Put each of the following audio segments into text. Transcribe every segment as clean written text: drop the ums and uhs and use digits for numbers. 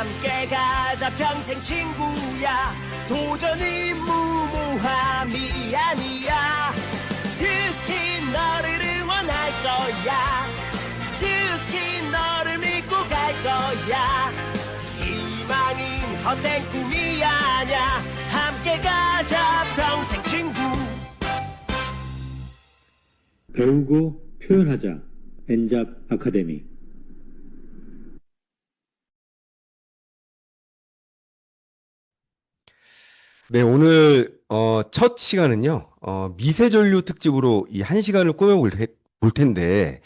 함께 가자 평생 친구야. 도전이 무모함이 아니야. 뷰스킨 너를 응원할 거야. 뷰스킨 너를 믿고 갈 거야. 희망은 헛된 꿈이 아냐. 함께 가자 평생 친구. 배우고 표현하자. 엔잡 아카데미. 네, 오늘 첫 시간은요. 미세전류 특집으로 이 한 시간을 꾸며볼 텐데,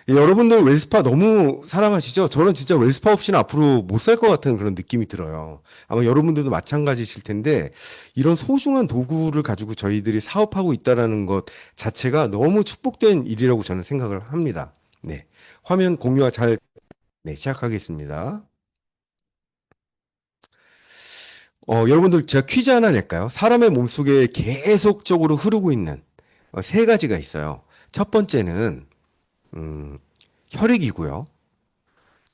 여러분들 웰스파 너무 사랑하시죠? 저는 진짜 웰스파 없이는 앞으로 못 살 것 같은 그런 느낌이 들어요. 아마 여러분들도 마찬가지실 텐데, 이런 소중한 도구를 가지고 저희들이 사업하고 있다는 것 자체가 너무 축복된 일이라고 저는 생각을 합니다. 네, 화면 공유와 네, 시작하겠습니다. 여러분들 제가 퀴즈 하나 낼까요? 사람의 몸속에 계속적으로 흐르고 있는 세 가지가 있어요. 첫 번째는 혈액이고요.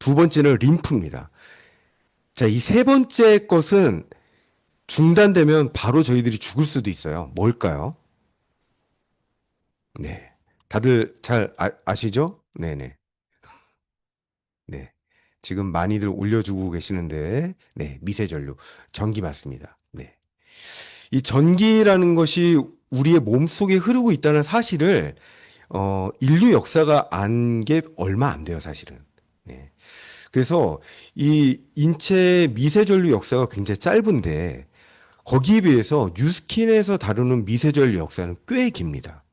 두 번째는 림프입니다. 자, 이 세 번째 것은 중단되면 바로 저희들이 죽을 수도 있어요. 뭘까요? 네. 다들 잘 아시죠? 네네. 네. 지금 많이들 올려주고 계시는데, 네. 미세전류. 전기 맞습니다. 네. 이 전기라는 것이 우리의 몸속에 흐르고 있다는 사실을 인류 역사가 안 게 얼마 안 돼요, 사실은. 네. 그래서 이 인체 미세전류 역사가 굉장히 짧은데 거기에 비해서 뉴스킨에서 다루는 미세전류 역사는 꽤 깁니다.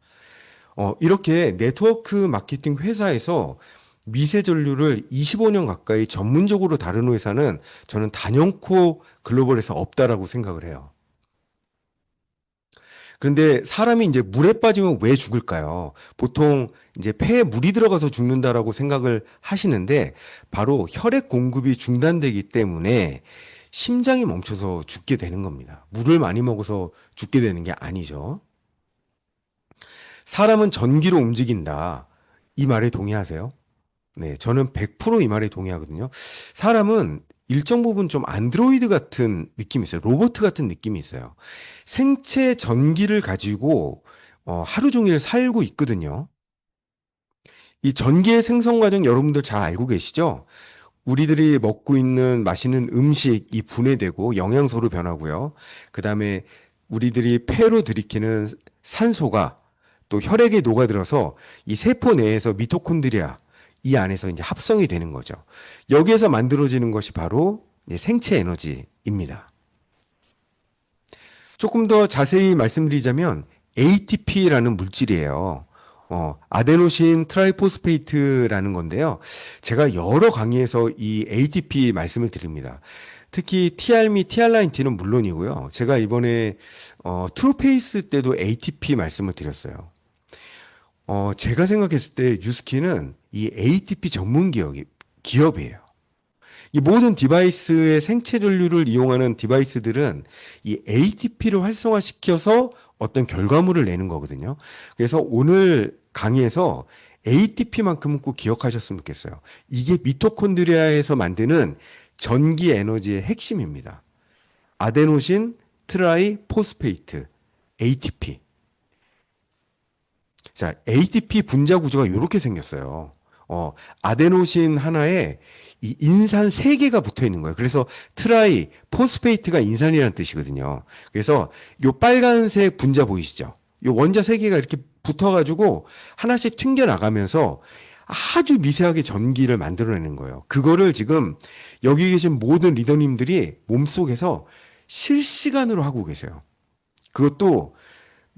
이렇게 네트워크 마케팅 회사에서 미세전류를 25년 가까이 전문적으로 다루는 회사는 저는 단연코 글로벌에서 없다라고 생각을 해요. 그런데 사람이 이제 물에 빠지면 왜 죽을까요? 보통 이제 폐에 물이 들어가서 죽는다라고 생각을 하시는데 바로 혈액 공급이 중단되기 때문에 심장이 멈춰서 죽게 되는 겁니다. 물을 많이 먹어서 죽게 되는 게 아니죠. 사람은 전기로 움직인다. 이 말에 동의하세요? 네, 저는 100% 이 말에 동의하거든요. 사람은 일정 부분 좀 안드로이드 같은 느낌이 있어요. 로봇 같은 느낌이 있어요. 생체 전기를 가지고 하루 종일 살고 있거든요. 이 전기의 생성 과정 여러분들 잘 알고 계시죠? 우리들이 먹고 있는 마시는 음식이 분해되고 영양소로 변하고요. 그 다음에 우리들이 폐로 들이키는 산소가 또 혈액에 녹아들어서 이 세포 내에서 미토콘드리아 이 안에서 이제 합성이 되는 거죠. 여기에서 만들어지는 것이 바로 이제 생체 에너지입니다. 조금 더 자세히 말씀드리자면 ATP라는 물질이에요. 아데노신 트라이포스페이트라는 건데요. 제가 여러 강의에서 이 ATP 말씀을 드립니다. 특히 TR미, TR라인T는 물론이고요. 제가 이번에 트루페이스 때도 ATP 말씀을 드렸어요. 제가 생각했을 때 뉴스킨은 이 ATP 전문 기업이에요. 이 모든 디바이스의 생체 전류를 이용하는 디바이스들은 이 ATP를 활성화시켜서 어떤 결과물을 내는 거거든요. 그래서 오늘 강의에서 ATP만큼은 꼭 기억하셨으면 좋겠어요. 이게 미토콘드리아에서 만드는 전기 에너지의 핵심입니다. 아데노신 트라이포스페이트, ATP. 자, ATP 분자 구조가 이렇게 생겼어요. 아데노신 하나에 이 인산 3개가 붙어 있는 거예요. 그래서 트라이, 포스페이트가 인산이라는 뜻이거든요. 그래서 요 빨간색 분자 보이시죠? 요 원자 3개가 이렇게 붙어가지고 하나씩 튕겨 나가면서 아주 미세하게 전기를 만들어내는 거예요. 그거를 지금 여기 계신 모든 리더님들이 몸속에서 실시간으로 하고 계세요. 그것도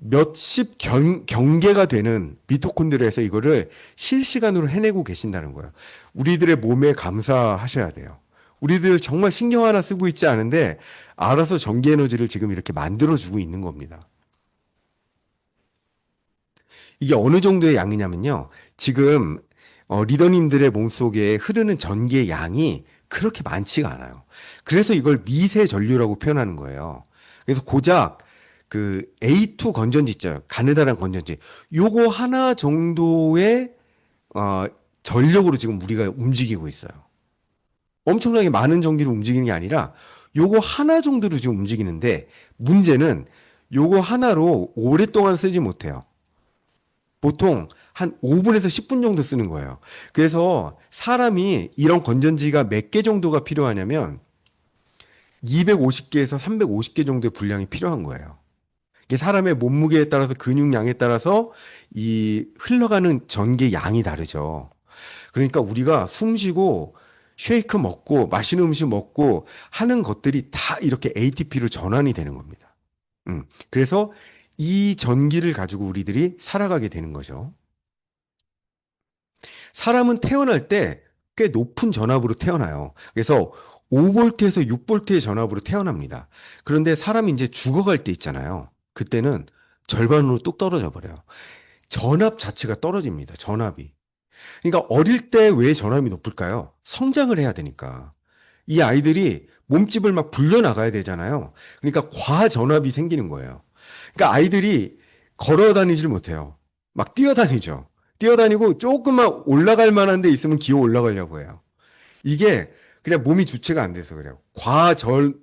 몇십 경계가 되는 미토콘드리아에서 이거를 실시간으로 해내고 계신다는 거예요. 우리들의 몸에 감사하셔야 돼요. 우리들 정말 신경 하나 쓰고 있지 않은데 알아서 전기 에너지를 지금 이렇게 만들어주고 있는 겁니다. 이게 어느 정도의 양이냐면요. 지금 리더님들의 몸속에 흐르는 전기의 양이 그렇게 많지가 않아요. 그래서 이걸 미세 전류라고 표현하는 거예요. 그래서 고작 그 A2 건전지 있잖아요. 가느다란 건전지. 요거 하나 정도의 전력으로 지금 우리가 움직이고 있어요. 엄청나게 많은 전기를 움직이는 게 아니라 요거 하나 정도로 지금 움직이는데 문제는 요거 하나로 오랫동안 쓰지 못해요. 보통 한 5분에서 10분 정도 쓰는 거예요. 그래서 사람이 이런 건전지가 몇 개 정도가 필요하냐면 250개에서 350개 정도의 분량이 필요한 거예요. 이게 사람의 몸무게에 따라서 근육량에 따라서 이 흘러가는 전기의 양이 다르죠. 그러니까 우리가 숨 쉬고 쉐이크 먹고 맛있는 음식 먹고 하는 것들이 다 이렇게 ATP로 전환이 되는 겁니다. 그래서 이 전기를 가지고 우리들이 살아가게 되는 거죠. 사람은 태어날 때 꽤 높은 전압으로 태어나요. 그래서 5볼트에서 6볼트의 전압으로 태어납니다. 그런데 사람이 이제 죽어갈 때 있잖아요. 그때는 절반으로 뚝 떨어져 버려요. 전압 자체가 떨어집니다. 전압이. 그러니까 어릴 때 왜 전압이 높을까요? 성장을 해야 되니까. 이 아이들이 몸집을 막 불려나가야 되잖아요. 그러니까 과전압이 생기는 거예요. 그러니까 아이들이 걸어 다니질 못해요. 막 뛰어다니죠. 뛰어다니고 조금만 올라갈 만한 데 있으면 기어 올라가려고 해요. 이게 그냥 몸이 주체가 안 돼서 그래요.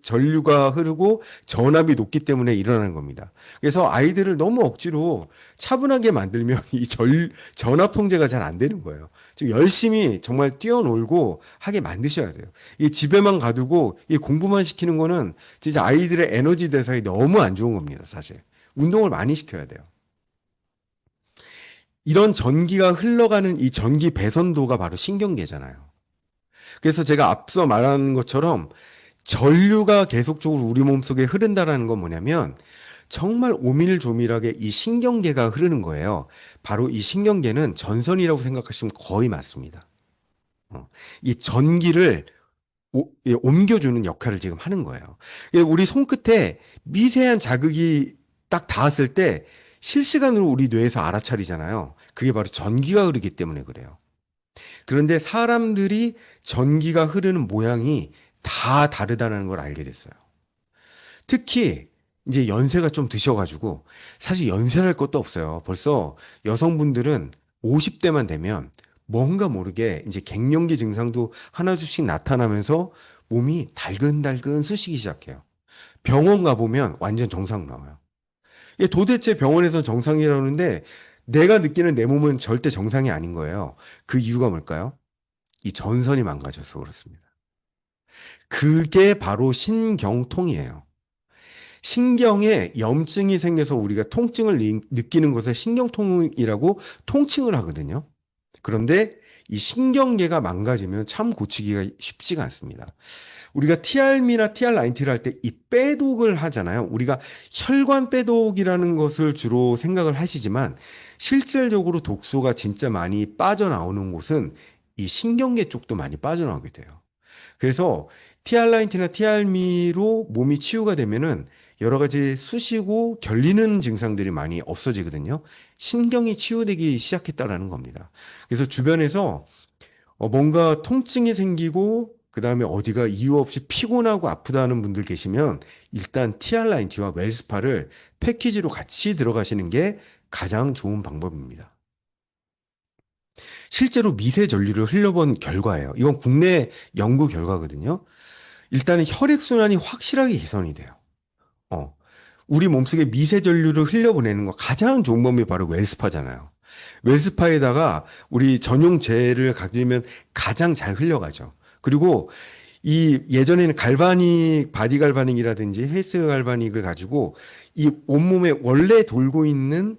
전류가 흐르고 전압이 높기 때문에 일어나는 겁니다. 그래서 아이들을 너무 억지로 차분하게 만들면 이 전압 통제가 잘 안 되는 거예요. 좀 열심히 정말 뛰어놀고 하게 만드셔야 돼요. 이 집에만 가두고 이 공부만 시키는 거는 진짜 아이들의 에너지 대사에 너무 안 좋은 겁니다, 사실. 운동을 많이 시켜야 돼요. 이런 전기가 흘러가는 이 전기 배선도가 바로 신경계잖아요. 그래서 제가 앞서 말한 것처럼 전류가 계속적으로 우리 몸속에 흐른다라는 건 뭐냐면 정말 오밀조밀하게 이 신경계가 흐르는 거예요. 바로 이 신경계는 전선이라고 생각하시면 거의 맞습니다. 이 전기를 옮겨주는 역할을 지금 하는 거예요. 우리 손끝에 미세한 자극이 딱 닿았을 때 실시간으로 우리 뇌에서 알아차리잖아요. 그게 바로 전기가 흐르기 때문에 그래요. 그런데 사람들이 전기가 흐르는 모양이 다 다르다는 걸 알게 됐어요. 특히 이제 연세가 좀 드셔가지고 사실 연세할 것도 없어요. 벌써 여성분들은 50대만 되면 뭔가 모르게 이제 갱년기 증상도 하나둘씩 나타나면서 몸이 달근달근 쑤시기 시작해요. 병원 가보면 완전 정상 나와요. 이게 도대체 병원에서 정상이라는데 내가 느끼는 내 몸은 절대 정상이 아닌 거예요. 그 이유가 뭘까요? 이 전선이 망가져서 그렇습니다. 그게 바로 신경통이에요. 신경에 염증이 생겨서 우리가 통증을 느끼는 것을 신경통이라고 통칭을 하거든요. 그런데 이 신경계가 망가지면 참 고치기가 쉽지가 않습니다. 우리가 TRM이나 TR90를 할 때 이 빼독을 하잖아요. 우리가 혈관 빼독이라는 것을 주로 생각을 하시지만 실질적으로 독소가 진짜 많이 빠져나오는 곳은 이 신경계 쪽도 많이 빠져나오게 돼요. 그래서 TR90나 TRM로 몸이 치유가 되면은 여러 가지 쑤시고 결리는 증상들이 많이 없어지거든요. 신경이 치유되기 시작했다라는 겁니다. 그래서 주변에서 뭔가 통증이 생기고 그 다음에 어디가 이유 없이 피곤하고 아프다는 분들 계시면 일단 TR90와 웰스파를 패키지로 같이 들어가시는 게 가장 좋은 방법입니다. 실제로 미세 전류를 흘려본 결과예요. 이건 국내 연구 결과거든요. 일단은 혈액순환이 확실하게 개선이 돼요. 우리 몸속에 미세 전류를 흘려보내는 거 가장 좋은 방법이 바로 웰스파잖아요. 웰스파에다가 우리 전용 젤을 가지면 가장 잘 흘려가죠. 그리고 이 예전에는 갈바닉, 바디 갈바닉이라든지 헬스 갈바닉을 가지고 이 온몸에 원래 돌고 있는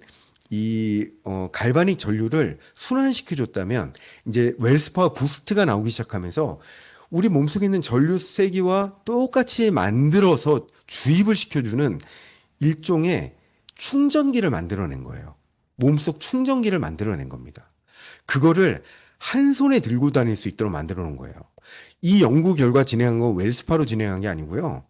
이 갈바닉 전류를 순환시켜줬다면 이제 웰스파 부스트가 나오기 시작하면서 우리 몸속에 있는 전류 세기와 똑같이 만들어서 주입을 시켜주는 일종의 충전기를 만들어낸 거예요. 몸속 충전기를 만들어낸 겁니다. 그거를 한 손에 들고 다닐 수 있도록 만들어 놓은 거예요. 이 연구 결과 진행한 건 웰스파로 진행한 게 아니고요.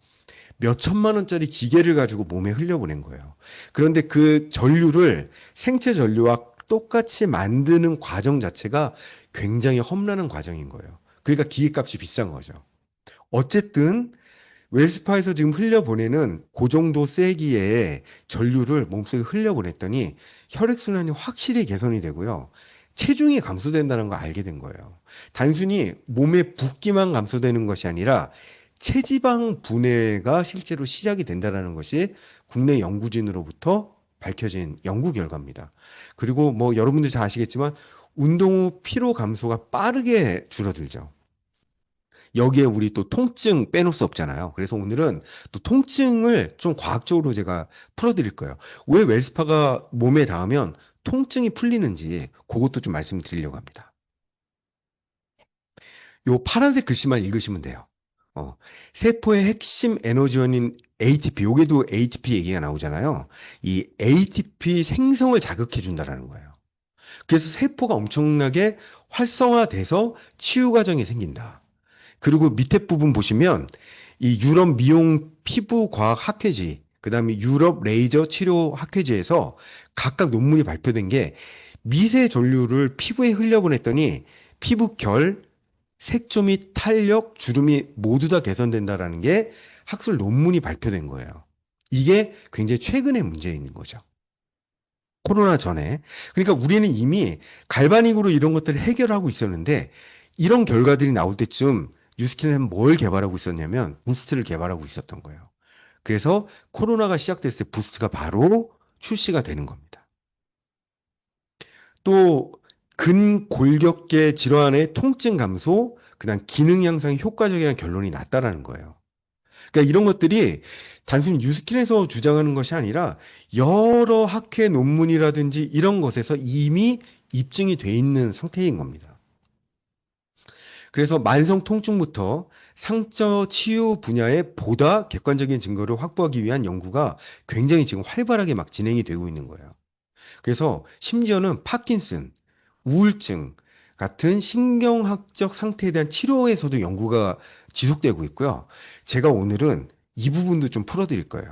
몇 천만 원짜리 기계를 가지고 몸에 흘려보낸 거예요. 그런데 그 전류를 생체 전류와 똑같이 만드는 과정 자체가 굉장히 험난한 과정인 거예요. 그러니까 기계값이 비싼 거죠. 어쨌든 웰스파에서 지금 흘려보내는 그 정도 세기의 전류를 몸속에 흘려보냈더니 혈액순환이 확실히 개선이 되고요. 체중이 감소된다는 걸 알게 된 거예요. 단순히 몸의 붓기만 감소되는 것이 아니라 체지방 분해가 실제로 시작이 된다는 것이 국내 연구진으로부터 밝혀진 연구 결과입니다. 그리고 뭐 여러분들 잘 아시겠지만 운동 후 피로 감소가 빠르게 줄어들죠. 여기에 우리 또 통증 빼놓을 수 없잖아요. 그래서 오늘은 또 통증을 좀 과학적으로 제가 풀어드릴 거예요. 왜 웰스파가 몸에 닿으면 통증이 풀리는지 그것도 좀 말씀드리려고 합니다. 요 파란색 글씨만 읽으시면 돼요. 세포의 핵심 에너지원인 ATP, 요게도 ATP 얘기가 나오잖아요. 이 ATP 생성을 자극해 준다라는 거예요. 그래서 세포가 엄청나게 활성화돼서 치유 과정이 생긴다. 그리고 밑에 부분 보시면 이 유럽 미용 피부과학 학회지, 그 다음에 유럽 레이저 치료 학회지에서 각각 논문이 발표된 게 미세 전류를 피부에 흘려보냈더니 피부 결, 색조 및 탄력, 주름이 모두 다 개선된다라는 게 학술 논문이 발표된 거예요. 이게 굉장히 최근의 문제인 거죠. 코로나 전에. 그러니까 우리는 이미 갈바닉으로 이런 것들을 해결하고 있었는데 이런 결과들이 나올 때쯤 뉴스킨은 뭘 개발하고 있었냐면 부스트를 개발하고 있었던 거예요. 그래서 코로나가 시작됐을 때 부스트가 바로 출시가 되는 겁니다. 또 근골격계 질환의 통증 감소, 그다음 기능 향상이 효과적이라는 결론이 났다라는 거예요. 그러니까 이런 것들이 단순히 뉴스킨에서 주장하는 것이 아니라 여러 학회 논문이라든지 이런 것에서 이미 입증이 돼 있는 상태인 겁니다. 그래서 만성 통증부터 상처 치유 분야에 보다 객관적인 증거를 확보하기 위한 연구가 굉장히 지금 활발하게 막 진행이 되고 있는 거예요. 그래서 심지어는 파킨슨, 우울증 같은 신경학적 상태에 대한 치료에서도 연구가 지속되고 있고요. 제가 오늘은 이 부분도 좀 풀어드릴 거예요.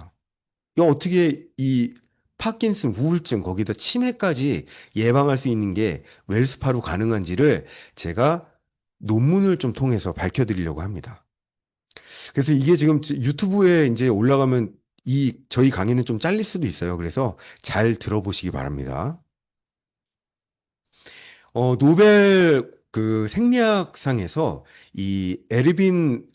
어떻게 이 파킨슨, 우울증, 거기다 치매까지 예방할 수 있는 게 웰스파로 가능한지를 제가 논문을 좀 통해서 밝혀드리려고 합니다. 그래서 이게 지금 유튜브에 이제 올라가면 저희 강의는 좀 잘릴 수도 있어요. 그래서 잘 들어보시기 바랍니다. 노벨 그 생리학상에서 이 에르빈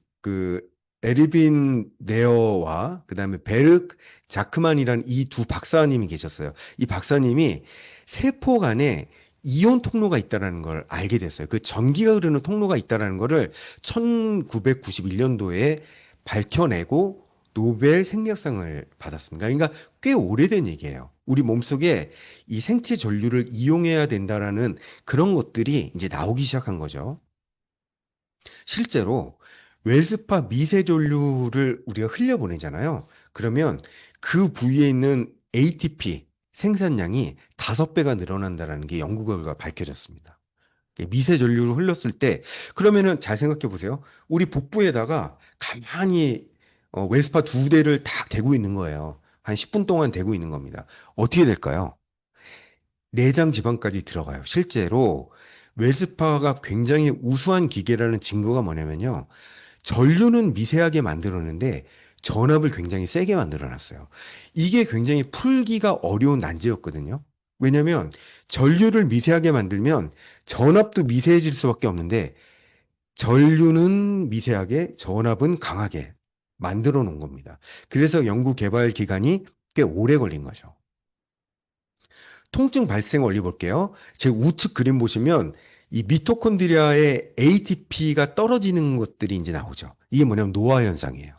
네어와 그다음에 베르크 자크만이라는 이 두 박사님이 계셨어요. 이 박사님이 세포 간에 이온 통로가 있다는 걸 알게 됐어요. 그 전기가 흐르는 통로가 있다는 거를 1991년도에 밝혀내고 노벨 생리학상을 받았습니다. 그러니까 꽤 오래된 얘기예요. 우리 몸속에 이 생체 전류를 이용해야 된다라는 그런 것들이 이제 나오기 시작한 거죠. 실제로 웰스파 미세 전류를 우리가 흘려보내잖아요. 그러면 그 부위에 있는 ATP 생산량이 5배가 늘어난다는 게 연구 결과가 밝혀졌습니다. 미세 전류를 흘렸을 때 그러면은 잘 생각해 보세요. 우리 복부에다가 가만히 웰스파 2대를 딱 대고 있는 거예요. 한 10분 동안 대고 있는 겁니다. 어떻게 될까요? 내장 지방까지 들어가요. 실제로 웰스파가 굉장히 우수한 기계라는 증거가 뭐냐면요. 전류는 미세하게 만들었는데 전압을 굉장히 세게 만들어 놨어요. 이게 굉장히 풀기가 어려운 난제였거든요. 왜냐하면 전류를 미세하게 만들면 전압도 미세해질 수밖에 없는데 전류는 미세하게, 전압은 강하게 만들어 놓은 겁니다. 그래서 연구 개발 기간이 꽤 오래 걸린 거죠. 통증 발생 원리 볼게요. 제 우측 그림 보시면 이 미토콘드리아의 ATP가 떨어지는 것들이 이제 나오죠. 이게 뭐냐면 노화 현상이에요.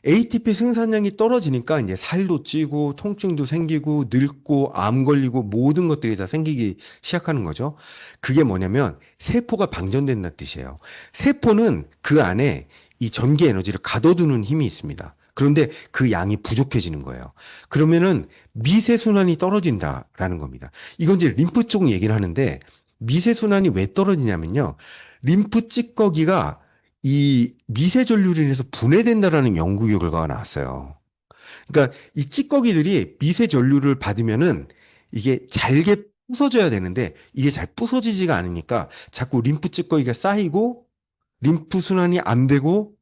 ATP 생산량이 떨어지니까 이제 살도 찌고 통증도 생기고 늙고 암 걸리고 모든 것들이 다 생기기 시작하는 거죠. 그게 뭐냐면 세포가 방전된다는 뜻이에요. 세포는 그 안에 이 전기 에너지를 가둬두는 힘이 있습니다. 그런데 그 양이 부족해지는 거예요. 그러면은 미세순환이 떨어진다라는 겁니다. 이건 이제 림프 쪽 얘기를 하는데 미세순환이 왜 떨어지냐면요. 림프 찌꺼기가 이 미세 전류로 인해서 분해된다라는 연구 결과가 나왔어요. 그러니까 이 찌꺼기들이 미세 전류를 받으면은 이게 잘게 부서져야 되는데 이게 잘 부서지지가 않으니까 자꾸 림프 찌꺼기가 쌓이고 림프 순환이 안 되고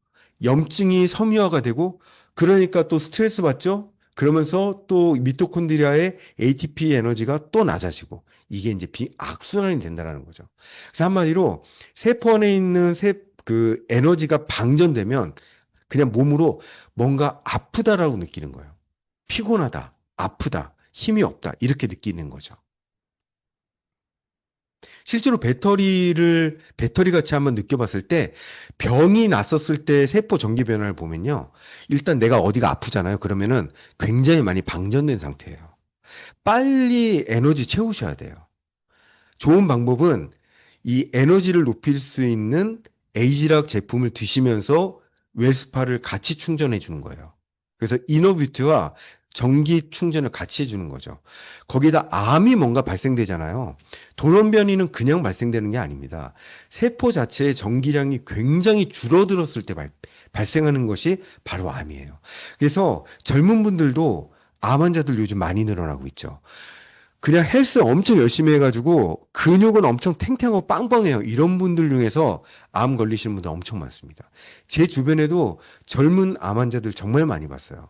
염증이 섬유화가 되고 그러니까 또 스트레스 받죠? 그러면서 또 미토콘드리아의 ATP 에너지가 또 낮아지고 이게 이제 악순환이 된다라는 거죠. 그래서 한마디로 세포 안에 있는 그 에너지가 방전되면 그냥 몸으로 뭔가 아프다라고 느끼는 거예요. 피곤하다, 아프다, 힘이 없다, 이렇게 느끼는 거죠. 실제로 배터리 같이 한번 느껴봤을 때 병이 났었을 때 세포 전기 변화를 보면요. 일단 내가 어디가 아프잖아요. 그러면은 굉장히 많이 방전된 상태예요. 빨리 에너지 채우셔야 돼요. 좋은 방법은 이 에너지를 높일 수 있는 에이지락 제품을 드시면서 웰스파를 같이 충전해 주는 거예요. 그래서 이너뷰티와 전기 충전을 같이 해주는 거죠. 거기다 암이 뭔가 발생되잖아요. 돌연변이는 그냥 발생되는 게 아닙니다. 세포 자체의 전기량이 굉장히 줄어들었을 때 발생하는 것이 바로 암이에요. 그래서 젊은 분들도 암 환자들 요즘 많이 늘어나고 있죠. 그냥 헬스 엄청 열심히 해가지고 근육은 엄청 탱탱하고 빵빵해요. 이런 분들 중에서 암 걸리시는 분들 엄청 많습니다. 제 주변에도 젊은 암 환자들 정말 많이 봤어요.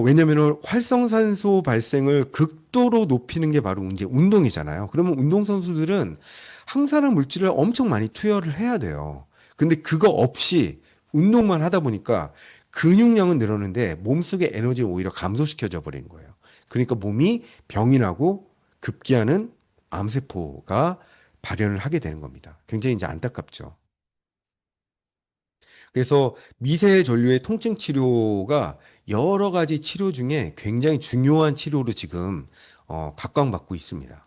왜냐면은 활성산소 발생을 극도로 높이는 게 바로 이제 운동이잖아요. 그러면 운동선수들은 항산화 물질을 엄청 많이 투여를 해야 돼요. 근데 그거 없이 운동만 하다 보니까 근육량은 늘었는데 몸속의 에너지를 오히려 감소시켜져 버리는 거예요. 그러니까 몸이 병이 나고 급기야는 암세포가 발현을 하게 되는 겁니다. 굉장히 이제 안타깝죠. 그래서 미세 전류의 통증 치료가 여러 가지 치료 중에 굉장히 중요한 치료로 지금 각광받고 있습니다.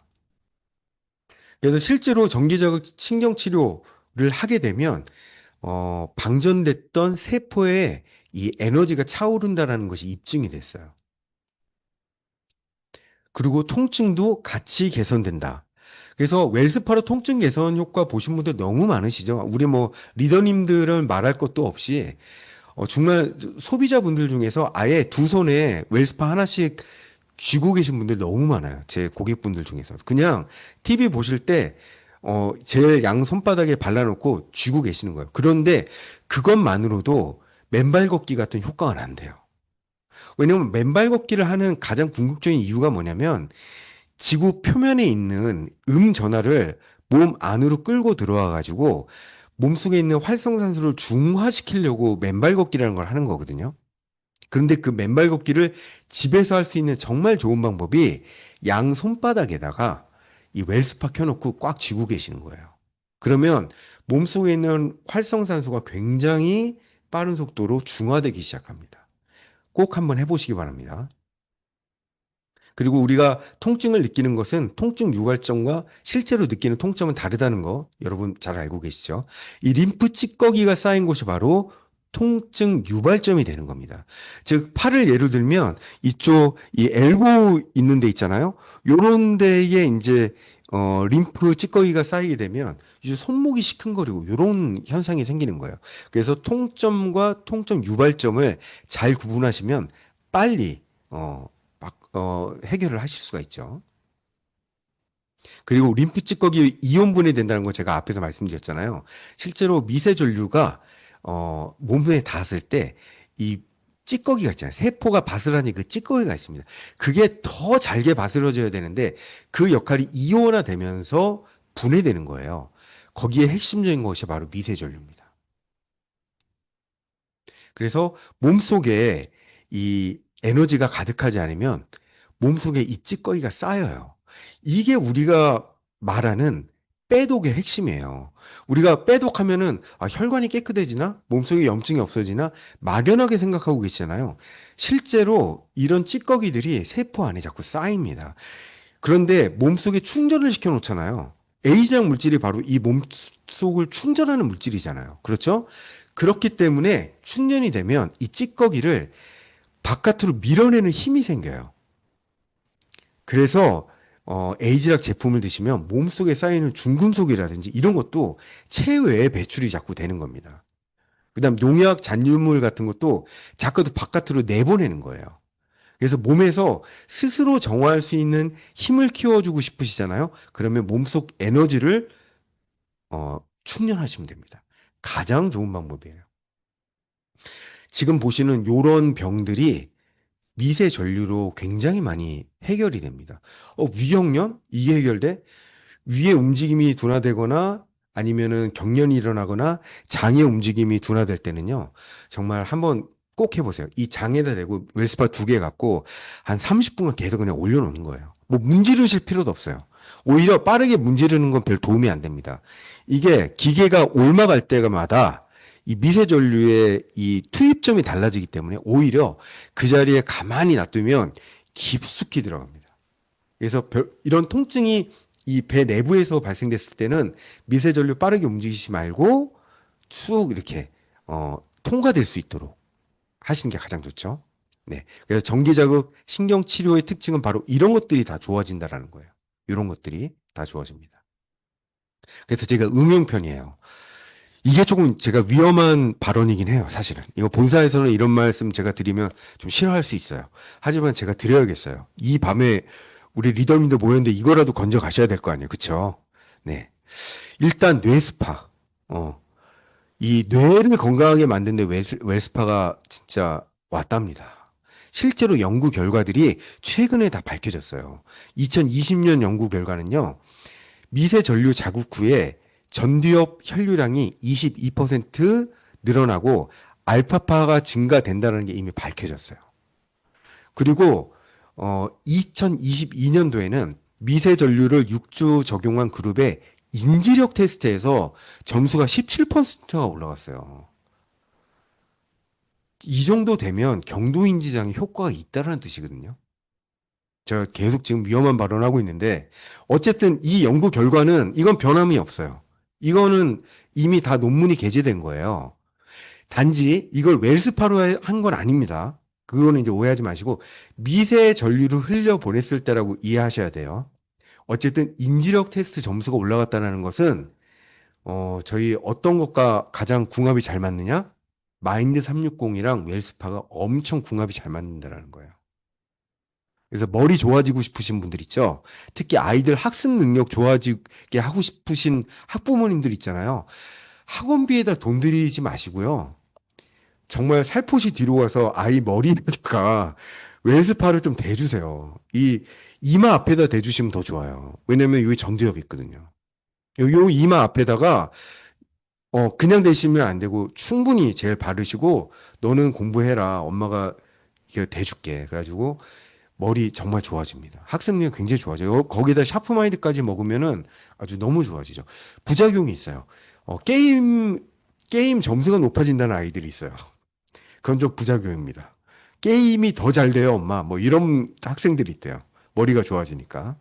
그래서 실제로 전기자극 신경 치료를 하게 되면 방전됐던 세포에 이 에너지가 차오른다라는 것이 입증이 됐어요. 그리고 통증도 같이 개선된다. 그래서 웰스파로 통증 개선 효과 보신 분들 너무 많으시죠. 우리 뭐 리더님들은 말할 것도 없이 정말 소비자분들 중에서 아예 두 손에 웰스파 하나씩 쥐고 계신 분들 너무 많아요. 제 고객분들 중에서. 그냥 TV 보실 때, 제일 양 손바닥에 발라놓고 쥐고 계시는 거예요. 그런데 그것만으로도 맨발 걷기 같은 효과가 안 돼요. 왜냐면 맨발 걷기를 하는 가장 궁극적인 이유가 뭐냐면 지구 표면에 있는 전하를 몸 안으로 끌고 들어와 가지고 몸속에 있는 활성산소를 중화시키려고 맨발 걷기라는 걸 하는 거거든요. 그런데 그 맨발 걷기를 집에서 할 수 있는 정말 좋은 방법이 양 손바닥에다가 이 웰스파 켜놓고 꽉 쥐고 계시는 거예요. 그러면 몸속에 있는 활성산소가 굉장히 빠른 속도로 중화되기 시작합니다. 꼭 한번 해보시기 바랍니다. 그리고 우리가 통증을 느끼는 것은 통증 유발점과 실제로 느끼는 통증은 다르다는 거 여러분 잘 알고 계시죠? 이 림프 찌꺼기가 쌓인 곳이 바로 통증 유발점이 되는 겁니다. 즉 팔을 예를 들면 이쪽 이 엘보 있는 데 있잖아요. 요런 데에 이제 림프 찌꺼기가 쌓이게 되면 이제 손목이 시큰거리고 요런 현상이 생기는 거예요. 그래서 통점과 통점 유발점을 잘 구분하시면 빨리 해결을 하실 수가 있죠. 그리고 림프 찌꺼기 이온 분해된다는 거 제가 앞에서 말씀드렸잖아요. 실제로 미세 전류가 몸에 닿았을 때 이 찌꺼기가 있잖아요. 세포가 바스라니 그 찌꺼기가 있습니다. 그게 더 잘게 바스러져야 되는데 그 역할이 이온화 되면서 분해되는 거예요. 거기에 핵심적인 것이 바로 미세 전류입니다. 그래서 몸속에 이 에너지가 가득하지 않으면 몸속에 이 찌꺼기가 쌓여요. 이게 우리가 말하는 빼독의 핵심이에요. 우리가 빼독하면은 혈관이 깨끗해지나? 몸속에 염증이 없어지나? 막연하게 생각하고 계시잖아요. 실제로 이런 찌꺼기들이 세포 안에 자꾸 쌓입니다. 그런데 몸속에 충전을 시켜 놓잖아요. 에이지랑 물질이 바로 이 몸속을 충전하는 물질이잖아요. 그렇죠? 그렇기 때문에 충전이 되면 이 찌꺼기를 바깥으로 밀어내는 힘이 생겨요. 그래서 에이지락 제품을 드시면 몸속에 쌓이는 중금속이라든지 이런 것도 체외에 배출이 자꾸 되는 겁니다. 그다음 농약 잔류물 같은 것도 자꾸 바깥으로 내보내는 거예요. 그래서 몸에서 스스로 정화할 수 있는 힘을 키워주고 싶으시잖아요. 그러면 몸속 에너지를 충전하시면 됩니다. 가장 좋은 방법이에요. 지금 보시는 요런 병들이 미세 전류로 굉장히 많이 해결이 됩니다. 위경련? 이게 해결돼? 위의 움직임이 둔화되거나 아니면은 경련이 일어나거나 장의 움직임이 둔화될 때는요, 정말 한번 꼭 해보세요. 이 장에다 대고 웰스파 2개 갖고 한 30분간 계속 그냥 올려놓는 거예요. 뭐 문지르실 필요도 없어요. 오히려 빠르게 문지르는 건 별 도움이 안 됩니다. 이게 기계가 옮아갈 때마다 이 미세 전류의 이 투입점이 달라지기 때문에 오히려 그 자리에 가만히 놔두면 깊숙이 들어갑니다. 그래서 이런 통증이 이 배 내부에서 발생됐을 때는 미세 전류 빠르게 움직이지 말고 쭉 이렇게 통과될 수 있도록 하시는 게 가장 좋죠. 네. 그래서 전기 자극 신경 치료의 특징은 바로 이런 것들이 다 좋아진다라는 거예요. 이런 것들이 다 좋아집니다. 그래서 제가 응용편이에요. 이게 조금 제가 위험한 발언이긴 해요, 사실은. 이거 본사에서는 이런 말씀 제가 드리면 좀 싫어할 수 있어요. 하지만 제가 드려야겠어요. 이 밤에 우리 리더님들 모였는데 이거라도 건져 가셔야 될 거 아니에요. 그쵸? 네. 일단 뇌스파. 이 뇌를 건강하게 만드는데 웰스파가 진짜 왔답니다. 실제로 연구 결과들이 최근에 다 밝혀졌어요. 2020년 연구 결과는요, 미세 전류 자극 후에 전두엽 혈류량이 22% 늘어나고 알파파가 증가된다는 게 이미 밝혀졌어요. 그리고 2022년도에는 미세 전류를 6주 적용한 그룹의 인지력 테스트에서 점수가 17%가 올라갔어요. 이 정도 되면 경도인지장에 효과가 있다는 뜻이거든요. 제가 계속 지금 위험한 발언하고 있는데 어쨌든 이 연구 결과는 이건 변함이 없어요. 이거는 이미 다 논문이 게재된 거예요. 단지 이걸 웰스파로 한 건 아닙니다. 그거는 이제 오해하지 마시고 미세 전류를 흘려 보냈을 때라고 이해하셔야 돼요. 어쨌든 인지력 테스트 점수가 올라갔다는 것은 저희 어떤 것과 가장 궁합이 잘 맞느냐? 마인드 360이랑 웰스파가 엄청 궁합이 잘 맞는다라는 거예요. 그래서 머리 좋아지고 싶으신 분들 있죠? 특히 아이들 학습 능력 좋아지게 하고 싶으신 학부모님들 있잖아요. 학원비에다 돈 들이지 마시고요. 정말 살포시 뒤로 가서 아이 머리에다가 웰스파를 좀 대주세요. 이 이마 앞에다 대주시면 더 좋아요. 왜냐면 여기 전두엽이 있거든요. 요 이마 앞에다가 그냥 대시면 안 되고 충분히 젤 바르시고 너는 공부해라. 엄마가 이거 대줄게. 그래가지고 머리 정말 좋아집니다. 학습력이 굉장히 좋아져요. 거기다 샤프마인드까지 먹으면은 아주 너무 좋아지죠. 부작용이 있어요. 게임 점수가 높아진다는 아이들이 있어요. 그건 좀 부작용입니다. 게임이 더 잘 돼요, 엄마. 뭐 이런 학생들이 있대요. 머리가 좋아지니까.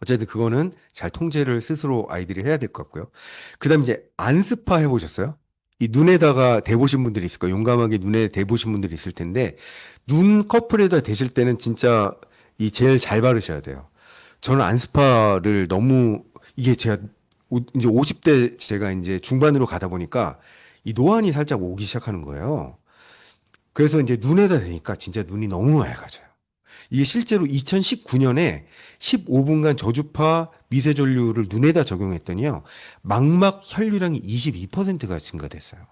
어쨌든 그거는 잘 통제를 스스로 아이들이 해야 될 것 같고요. 그 다음 이제 안스파 해보셨어요? 이 눈에다가 대보신 분들이 있을 거예요. 용감하게 눈에 대보신 분들이 있을 텐데 눈 커플에다 대실 때는 진짜 이 젤 잘 바르셔야 돼요. 저는 안스파를 너무 이게 제가 이제 50대 제가 이제 중반으로 가다 보니까 이 노안이 살짝 오기 시작하는 거예요. 그래서 이제 눈에다 대니까 진짜 눈이 너무 맑아져요. 이게 실제로 2019년에 15분간 저주파 미세전류를 눈에다 적용했더니요. 망막 혈류량이 22%가 증가됐어요.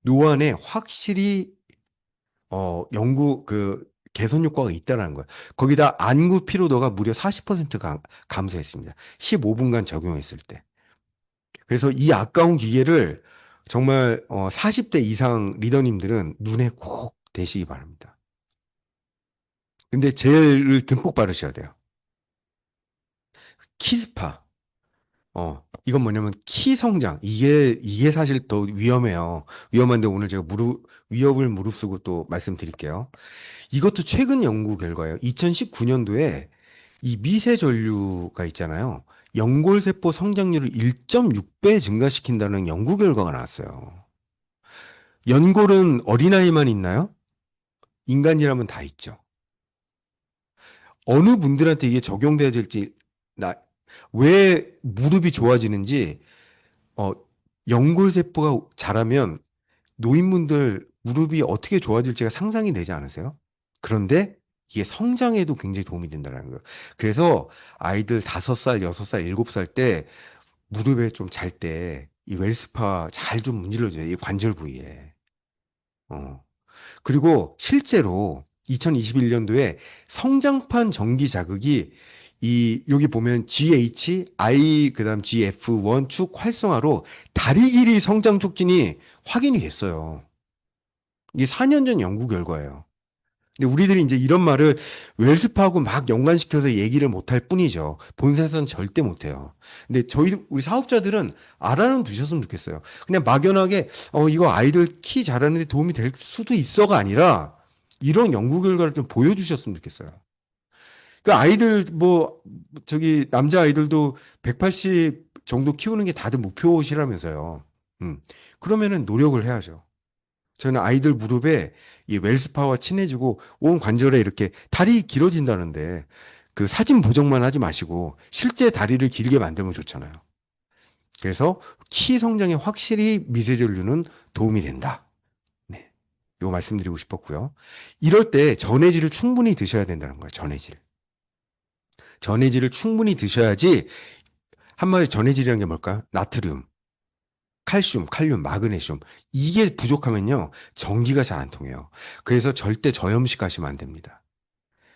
노안에 확실히 연구 개선 효과가 있다는 거예요. 거기다 안구 피로도가 무려 40% 감소했습니다. 15분간 적용했을 때. 그래서 이 아까운 기계를 정말 40대 이상 리더님들은 눈에 꼭 대시기 바랍니다. 근데 젤을 듬뿍 바르셔야 돼요. 키스파. 이건 뭐냐면 키 성장. 이게 사실 더 위험해요. 위험한데 오늘 제가 위협을 무릅쓰고 또 말씀드릴게요. 이것도 최근 연구 결과예요. 2019년도에 이 미세 전류가 있잖아요. 연골세포 성장률을 1.6배 증가시킨다는 연구 결과가 나왔어요. 연골은 어린아이만 있나요? 인간이라면 다 있죠. 어느 분들한테 이게 적용돼야 될지, 왜 무릎이 좋아지는지, 연골세포가 자라면 노인분들 무릎이 어떻게 좋아질지가 상상이 되지 않으세요? 그런데 이게 성장에도 굉장히 도움이 된다는 거예요. 그래서 아이들 5살, 6살, 7살 때 무릎에 좀 잘 때 이 웰스파 잘 좀 문질러줘요. 이 관절 부위에. 어. 그리고 실제로 2021년도에 성장판 전기 자극이 여기 보면 GH, I, 그다음 GF1 축 활성화로 다리 길이 성장 촉진이 확인이 됐어요. 이게 4년 전 연구 결과예요. 근데 우리들이 이제 이런 말을 웰스파하고 막 연관시켜서 얘기를 못할 뿐이죠. 본사에서는 절대 못해요. 근데 우리 사업자들은 알아는 두셨으면 좋겠어요. 그냥 막연하게, 이거 아이들 키 자라는데 도움이 될 수도 있어가 아니라, 이런 연구 결과를 좀 보여주셨으면 좋겠어요. 그 아이들, 남자 아이들도 180 정도 키우는 게 다들 목표시라면서요. 그러면은 노력을 해야죠. 저는 아이들 무릎에 이 웰스파와 친해지고 온 관절에 이렇게 다리 길어진다는데 그 사진 보정만 하지 마시고 실제 다리를 길게 만들면 좋잖아요. 그래서 키 성장에 확실히 미세전류는 도움이 된다. 네. 요 말씀드리고 싶었고요. 이럴 때 전해질을 충분히 드셔야 된다는 거예요. 전해질. 전해질을 충분히 드셔야지 한마디로 전해질이라는 게 뭘까요? 나트륨, 칼륨, 마그네슘. 이게 부족하면요, 전기가 잘 안 통해요. 그래서 절대 저염식 하시면 안 됩니다.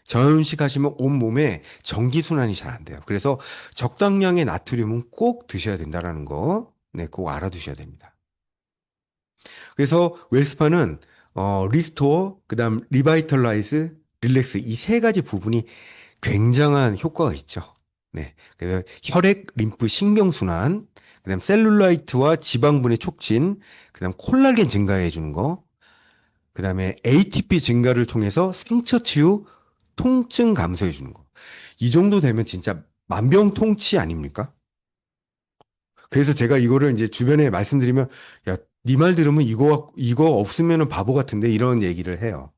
저염식 하시면 온몸에 전기순환이 잘 안 돼요. 그래서 적당량의 나트륨은 꼭 드셔야 된다는 거, 네, 꼭 알아두셔야 됩니다. 그래서 웰스파는, 리스토어, 그 다음 리바이털라이즈, 릴렉스, 이 세 가지 부분이 굉장한 효과가 있죠. 네. 그래서 혈액, 림프, 신경순환, 그다음 셀룰라이트와 지방분해 촉진, 그다음 콜라겐 증가해 주는 거, 그다음에 ATP 증가를 통해서 상처 치유, 통증 감소해 주는 거. 이 정도 되면 진짜 만병통치 아닙니까? 그래서 제가 이거를 이제 주변에 말씀드리면, 야, 네 말 들으면 이거 없으면은 바보 같은데 이런 얘기를 해요.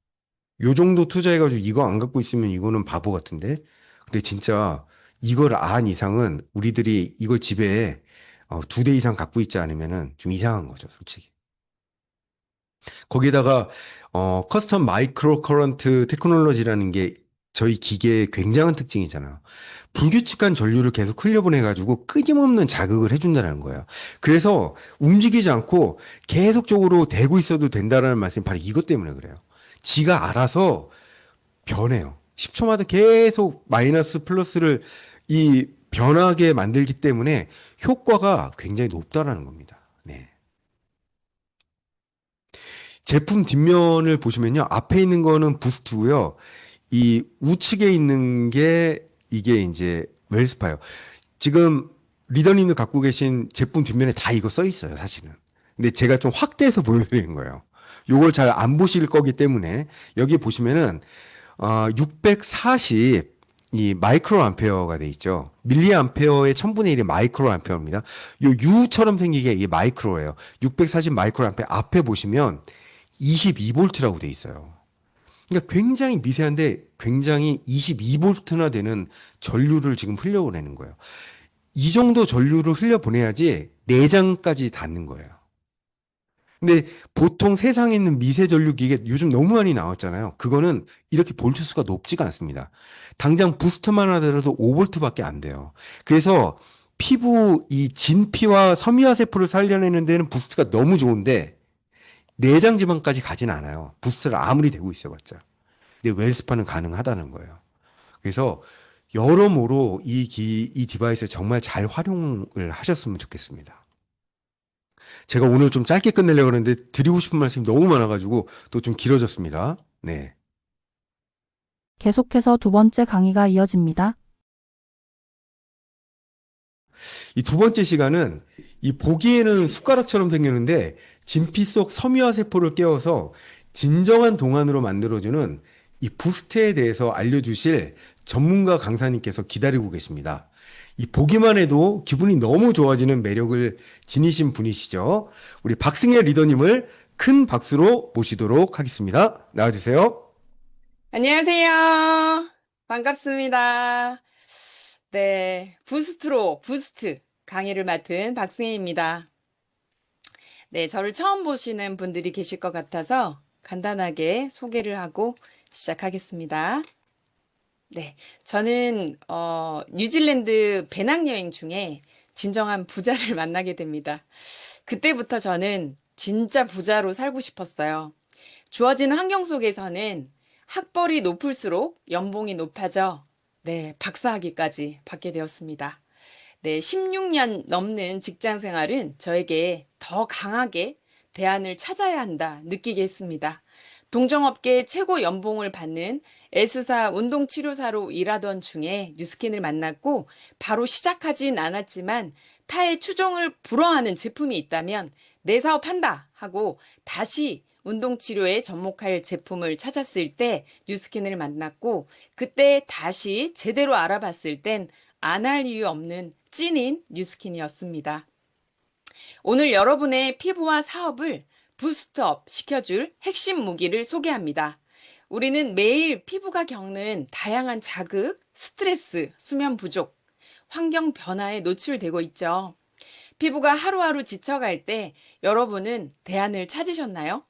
요 정도 투자해가지고 이거 안 갖고 있으면 이거는 바보 같은데. 근데 진짜 이걸 안 이상은 우리들이 이걸 집에 2대 이상 갖고 있지 않으면은 좀 이상한 거죠, 솔직히. 거기다가 커스텀 마이크로 커런트 테크놀로지라는 게 저희 기계의 굉장한 특징이잖아요. 불규칙한 전류를 계속 흘려보내가지고 끊임없는 자극을 해준다는 거예요. 그래서 움직이지 않고 계속적으로 대고 있어도 된다는 말씀이 바로 이것 때문에 그래요. 지가 알아서 변해요. 10초마다 계속 마이너스 플러스를 이 변하게 만들기 때문에 효과가 굉장히 높다라는 겁니다. 네. 제품 뒷면을 보시면요. 앞에 있는 거는 부스트고요. 이 우측에 있는 게 이게 이제 웰스파예요. 지금 리더님도 갖고 계신 제품 뒷면에 다 이거 써 있어요, 사실은. 근데 제가 좀 확대해서 보여드리는 거예요. 요걸 잘 안 보실 거기 때문에 여기 보시면은 640 이 마이크로 암페어가 돼 있죠. 밀리 암페어의 1000분의 1이 마이크로 암페어입니다. 요 U처럼 생기게 이게 마이크로예요. 640 마이크로 암페어 앞에 보시면 22볼트라고 돼 있어요. 그러니까 굉장히 미세한데 굉장히 22볼트나 되는 전류를 지금 흘려보내는 거예요. 이 정도 전류를 흘려보내야지 내장까지 닿는 거예요. 근데 보통 세상에 있는 미세 전류 기계 요즘 너무 많이 나왔잖아요. 그거는 이렇게 볼트 수가 높지가 않습니다. 당장 부스트만 하더라도 5볼트밖에 안 돼요. 그래서 피부 이 진피와 섬유화 세포를 살려내는 데는 부스트가 너무 좋은데 내장 지방까지 가진 않아요. 부스트를 아무리 대고 있어봤자. 근데 웰스파는 가능하다는 거예요. 그래서 여러모로 이 디바이스를 정말 잘 활용을 하셨으면 좋겠습니다. 제가 오늘 좀 짧게 끝내려고 했는데 드리고 싶은 말씀이 너무 많아가지고 또 좀 길어졌습니다. 네. 계속해서 두 번째 강의가 이어집니다. 이 두 번째 시간은 이 보기에는 숟가락처럼 생겼는데 진피 속 섬유화 세포를 깨워서 진정한 동안으로 만들어주는 이 부스트에 대해서 알려주실 전문가 강사님께서 기다리고 계십니다. 이 보기만 해도 기분이 너무 좋아지는 매력을 지니신 분이시죠. 우리 박승혜 리더님을 큰 박수로 모시도록 하겠습니다. 나와주세요. 안녕하세요. 반갑습니다. 네, 부스트 강의를 맡은 박승혜입니다. 네, 저를 처음 보시는 분들이 계실 것 같아서 간단하게 소개를 하고 시작하겠습니다. 네, 저는 뉴질랜드 배낭여행 중에 진정한 부자를 만나게 됩니다. 그때부터 저는 진짜 부자로 살고 싶었어요. 주어진 환경 속에서는 학벌이 높을수록 연봉이 높아져 네, 박사학위까지 받게 되었습니다. 네, 16년 넘는 직장 생활은 저에게 더 강하게 대안을 찾아야 한다 느끼게 했습니다. 동종업계 최고 연봉을 받는 S사 운동치료사로 일하던 중에 뉴스킨을 만났고 바로 시작하진 않았지만 타의 추종을 불허하는 제품이 있다면 내 사업한다 하고 다시 운동치료에 접목할 제품을 찾았을 때 뉴스킨을 만났고 그때 다시 제대로 알아봤을 땐 안 할 이유 없는 찐인 뉴스킨이었습니다. 오늘 여러분의 피부와 사업을 부스트업 시켜줄 핵심 무기를 소개합니다. 우리는 매일 피부가 겪는 다양한 자극, 스트레스, 수면 부족, 환경 변화에 노출되고 있죠. 피부가 하루하루 지쳐갈 때 여러분은 대안을 찾으셨나요?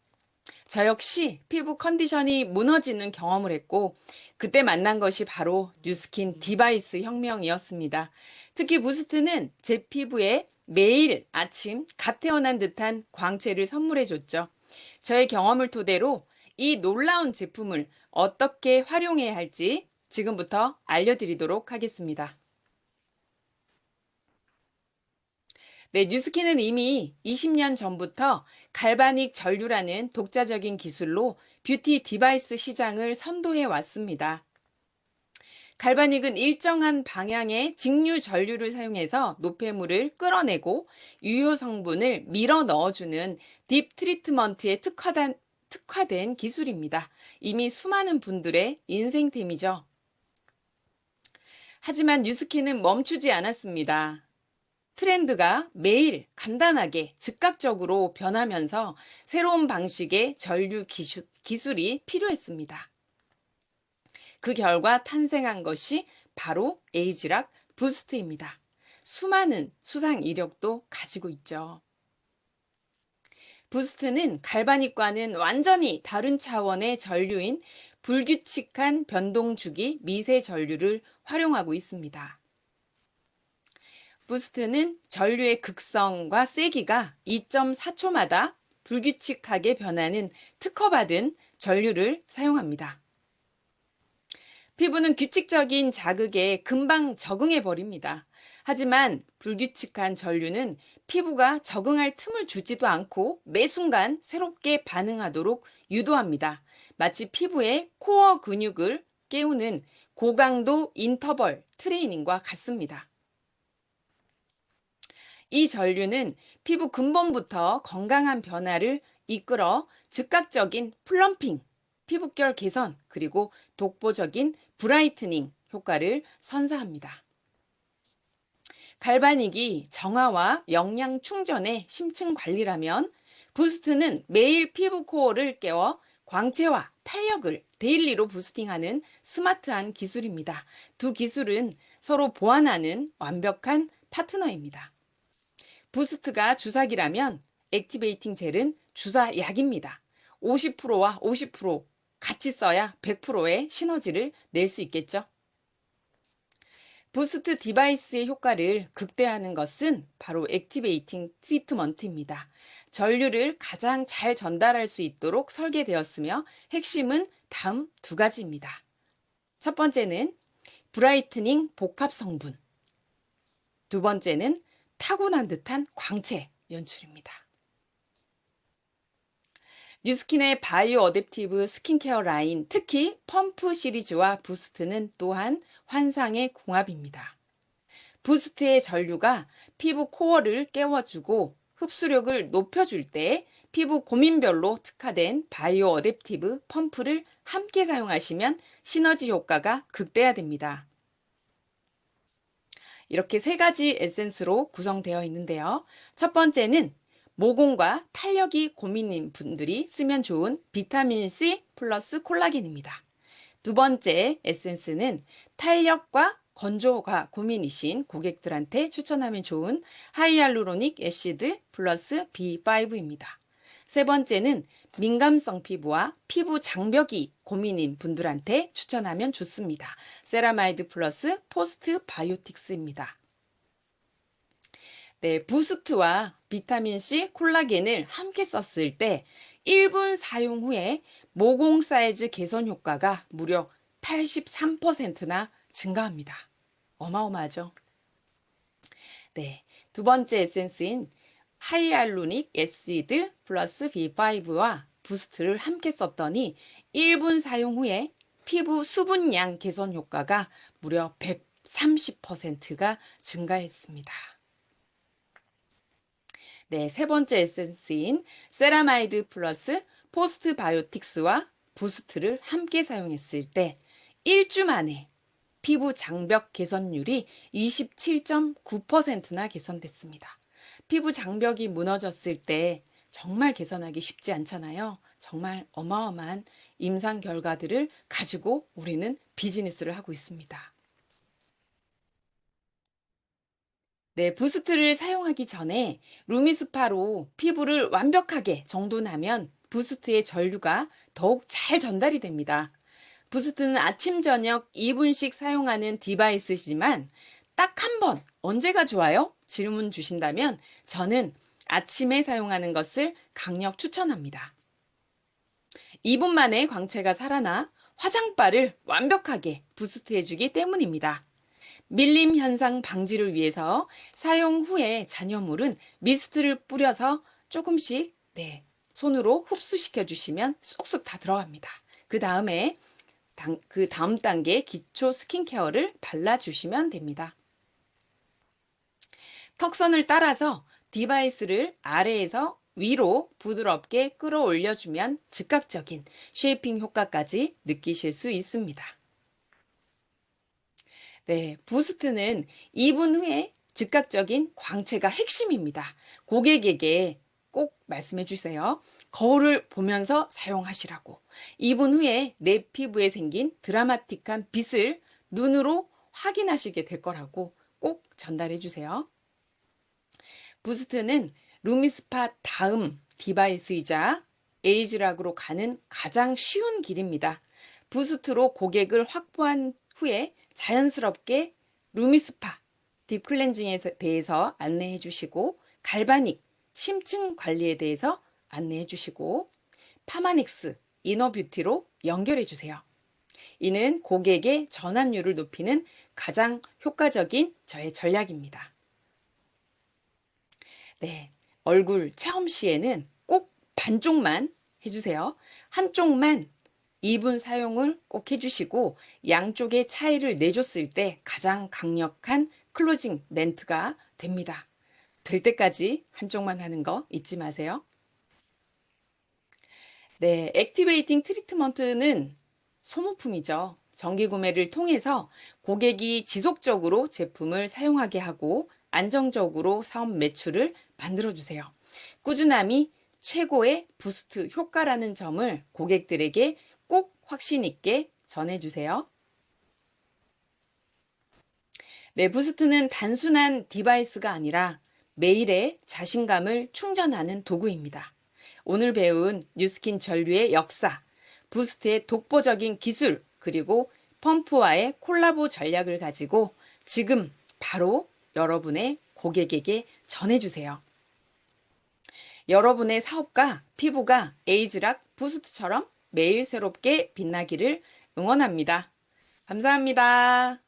저 역시 피부 컨디션이 무너지는 경험을 했고 그때 만난 것이 바로 뉴스킨 디바이스 혁명이었습니다. 특히 부스트는 제 피부에 매일 아침 갓 태어난 듯한 광채를 선물해줬죠. 저의 경험을 토대로 이 놀라운 제품을 어떻게 활용해야 할지 지금부터 알려드리도록 하겠습니다. 네, 뉴스킨은 이미 20년 전부터 갈바닉 전류라는 독자적인 기술로 뷰티 디바이스 시장을 선도해 왔습니다. 갈바닉은 일정한 방향의 직류 전류를 사용해서 노폐물을 끌어내고 유효 성분을 밀어 넣어주는 딥 트리트먼트에 특화된 기술입니다. 이미 수많은 분들의 인생템이죠. 하지만 뉴스킨은 멈추지 않았습니다. 트렌드가 매일 간단하게 즉각적으로 변하면서 새로운 방식의 전류 기술이 필요했습니다. 그 결과 탄생한 것이 바로 에이지락 부스트입니다. 수많은 수상 이력도 가지고 있죠. 부스트는 갈바닉과는 완전히 다른 차원의 전류인 불규칙한 변동주기 미세 전류를 활용하고 있습니다. 부스트는 전류의 극성과 세기가 2.4초마다 불규칙하게 변하는 특허받은 전류를 사용합니다. 피부는 규칙적인 자극에 금방 적응해 버립니다. 하지만 불규칙한 전류는 피부가 적응할 틈을 주지도 않고 매 순간 새롭게 반응하도록 유도합니다. 마치 피부의 코어 근육을 깨우는 고강도 인터벌 트레이닝과 같습니다. 이 전류는 피부 근본부터 건강한 변화를 이끌어 즉각적인 플럼핑, 피부결 개선, 그리고 독보적인 브라이트닝 효과를 선사합니다. 갈바닉이 정화와 영양 충전의 심층 관리라면 부스트는 매일 피부 코어를 깨워 광채와 탄력을 데일리로 부스팅하는 스마트한 기술입니다. 두 기술은 서로 보완하는 완벽한 파트너입니다. 부스트가 주사기라면 액티베이팅 젤은 주사약입니다. 50%와 50% 같이 써야 100%의 시너지를 낼 수 있겠죠. 부스트 디바이스의 효과를 극대화하는 것은 바로 액티베이팅 트리트먼트입니다. 전류를 가장 잘 전달할 수 있도록 설계되었으며 핵심은 다음 두 가지입니다. 첫 번째는 브라이트닝 복합 성분. 두 번째는 타고난 듯한 광채 연출입니다. 뉴스킨의 바이오 어댑티브 스킨케어 라인, 특히 펌프 시리즈와 부스트는 또한 환상의 궁합입니다. 부스트의 전류가 피부 코어를 깨워주고 흡수력을 높여줄 때 피부 고민별로 특화된 바이오 어댑티브 펌프를 함께 사용하시면 시너지 효과가 극대화됩니다. 이렇게 세 가지 에센스로 구성되어 있는데요. 첫 번째는 모공과 탄력이 고민인 분들이 쓰면 좋은 비타민C 플러스 콜라겐입니다. 두 번째 에센스는 탄력과 건조가 고민이신 고객들한테 추천하면 좋은 하이알루로닉 애시드 플러스 B5입니다. 세 번째는 민감성 피부와 피부 장벽이 고민인 분들한테 추천하면 좋습니다. 세라마이드 플러스 포스트 바이오틱스입니다. 네, 부스트와 비타민C, 콜라겐을 함께 썼을 때 1분 사용 후에 모공 사이즈 개선 효과가 무려 83%나 증가합니다. 어마어마하죠? 네, 두 번째 에센스인 하이알루닉 애시드 플러스 B5와 부스트를 함께 썼더니 1분 사용 후에 피부 수분량 개선 효과가 무려 130%가 증가했습니다. 네, 세 번째 에센스인 세라마이드 플러스 포스트바이오틱스와 부스트를 함께 사용했을 때 1주 만에 피부 장벽 개선율이 27.9%나 개선됐습니다. 피부 장벽이 무너졌을 때 정말 개선하기 쉽지 않잖아요. 정말 어마어마한 임상 결과들을 가지고 우리는 비즈니스를 하고 있습니다. 네, 부스트를 사용하기 전에 루미스파로 피부를 완벽하게 정돈하면 부스트의 전류가 더욱 잘 전달이 됩니다. 부스트는 아침, 저녁 2분씩 사용하는 디바이스이지만 딱 한 번 언제가 좋아요? 질문 주신다면 저는 아침에 사용하는 것을 강력 추천합니다. 2분 만에 광채가 살아나 화장발을 완벽하게 부스트해주기 때문입니다. 밀림 현상 방지를 위해서 사용 후에 잔여물은 미스트를 뿌려서 조금씩 손으로 흡수시켜 주시면 쏙쏙 다 들어갑니다. 그 다음 단계 기초 스킨케어를 발라주시면 됩니다. 턱선을 따라서 디바이스를 아래에서 위로 부드럽게 끌어올려주면 즉각적인 쉐이핑 효과까지 느끼실 수 있습니다. 네, 부스트는 2분 후에 즉각적인 광채가 핵심입니다. 고객에게 꼭 말씀해 주세요. 거울을 보면서 사용하시라고. 2분 후에 내 피부에 생긴 드라마틱한 빛을 눈으로 확인하시게 될 거라고 꼭 전달해 주세요. 부스트는 루미스파 다음 디바이스이자 에이즈락으로 가는 가장 쉬운 길입니다. 부스트로 고객을 확보한 후에 자연스럽게 루미스파 딥클렌징에 대해서 안내해 주시고 갈바닉 심층 관리에 대해서 안내해 주시고 파마닉스 이너뷰티로 연결해 주세요. 이는 고객의 전환율을 높이는 가장 효과적인 저의 전략입니다. 네, 얼굴 체험 시에는 꼭 반쪽만 해주세요. 한쪽만 2분 사용을 꼭 해주시고 양쪽의 차이를 내줬을 때 가장 강력한 클로징 멘트가 됩니다. 될 때까지 한쪽만 하는 거 잊지 마세요. 네, 액티베이팅 트리트먼트는 소모품이죠. 정기 구매를 통해서 고객이 지속적으로 제품을 사용하게 하고 안정적으로 사업 매출을 만들어주세요. 꾸준함이 최고의 부스트 효과라는 점을 고객들에게 꼭 확신 있게 전해주세요. 네, 부스트는 단순한 디바이스가 아니라 매일의 자신감을 충전하는 도구입니다. 오늘 배운 뉴스킨 전류의 역사, 부스트의 독보적인 기술, 그리고 펌프와의 콜라보 전략을 가지고 지금 바로 여러분의 고객에게 전해주세요. 여러분의 사업과 피부가 에이즈락 부스트처럼 매일 새롭게 빛나기를 응원합니다. 감사합니다.